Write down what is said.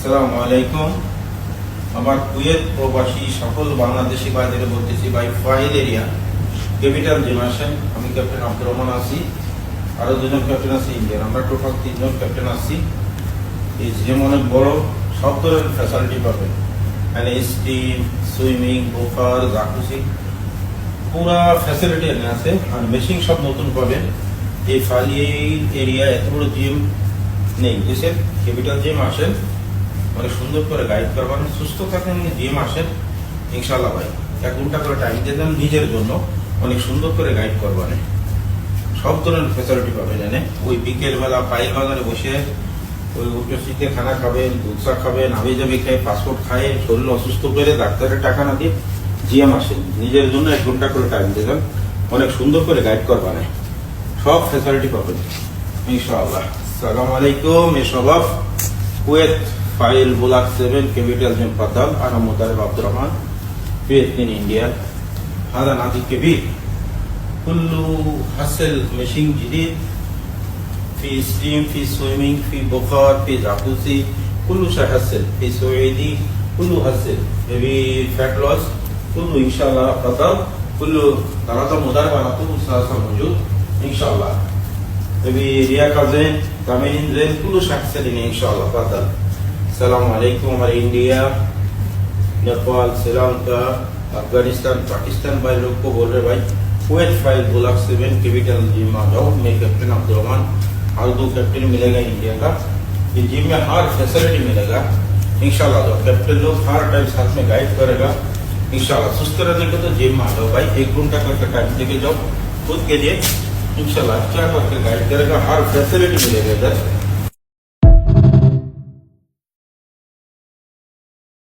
আসসালামু আলাইকুম। আমার কুয়েত প্রবাসী সকল বাংলাদেশি ভাইদের বলতেছি, ভাই ফাইল এরিয়া ক্যাপিটাল জিম আসেন। আমি ক্যাপ্টেন আব্দুর রহমান আছি, আরো দুজন ক্যাপ্টেন আছে ইন্ডিয়ার। আমরা টোটাল 3জন ক্যাপ্টেন আছি। এই জিম অনেক বড়, সব ধরনের ফ্যাসিলিটি পাবেন। এখানে স্টিম, সুইমিং, বোফার, জাকুজি, পুরা ফ্যাসিলিটি এখানে আছে। আর মেশিন সব নতুন পাবেন। এই ফাইল এরিয়া এত বড় জিম নেই দেশের। ক্যাপিটাল জিম আসেন, অনেক সুন্দর করে গাইড করবেন। সুস্থ থাকেন, জিম আসেন ইনশাল্লাহ ভাই। 1 ঘন্টা করে টাইম দিয়ে দেন নিজের জন্য, অনেক সুন্দর করে গাইড করবেন। সব ধরনের ফ্যাসিলিটি পাবেন এনে। ওই বিকেল বেলা পায়ের বাজারে বসে ওই উচ্চ শীতে খানা খাবেন, দুধ চা খাবেন, হাবি জাবি খাই, পাসপোর্ট খায়, শরীর অসুস্থ করে ডাক্তারের টাকা না দিয়ে জিএম আসেন। নিজের জন্য 1 ঘন্টা করে টাইম দিয়ে দেন, অনেক সুন্দর করে গাইড করবেন। সব ফ্যাসিলিটি পাবেন ইনশাআল্লাহ। আসসালামু আলাইকুম। এ সবাব কুয়েত ফাইল ব্লক 7 كابيتال جيم قطر. انا مدرب عبد الرحمن في 2 انديا. هذا نادي كبير كله حصل ماشين جديد، في ستيم، في سويمينج، في بخار، في جاكوزي، كله شيء حصل. في سعودي كله حصل. في فات لوس كله ان شاء الله قطر. كله ثلاثه مدرب على طول ثلاثه موجود ان شاء الله. في لياقه زين، تمرين زين، كله شيء حصل ان شاء الله قطر. السلام عليكم। हमारे इंडिया, नेपाल, श्रीलंका, अफगानिस्तान, पाकिस्तान भाई लोग को बोल रहे भाई Kuwait file block 7 capital gym आ जाओ। मैं कैप्टन अब्दुल रहमान, और 2 कैप्टन मिलेगा इंडिया का। ये जिम में हर फैसिलिटी मिलेगा इंशाल्लाह। जो कैप्टन लोग हर टाइम साथ में गाइड करेगा इंशाल्लाह। सुस्त रहने को तो जिम में आ जाओ भाई। 1 घंटा करके टाइम देके जाओ खुद के लिए इंशाल्लाह। अच्छा करके गाइड करेगा, हर फैसिलिटी मिलेगा इधर।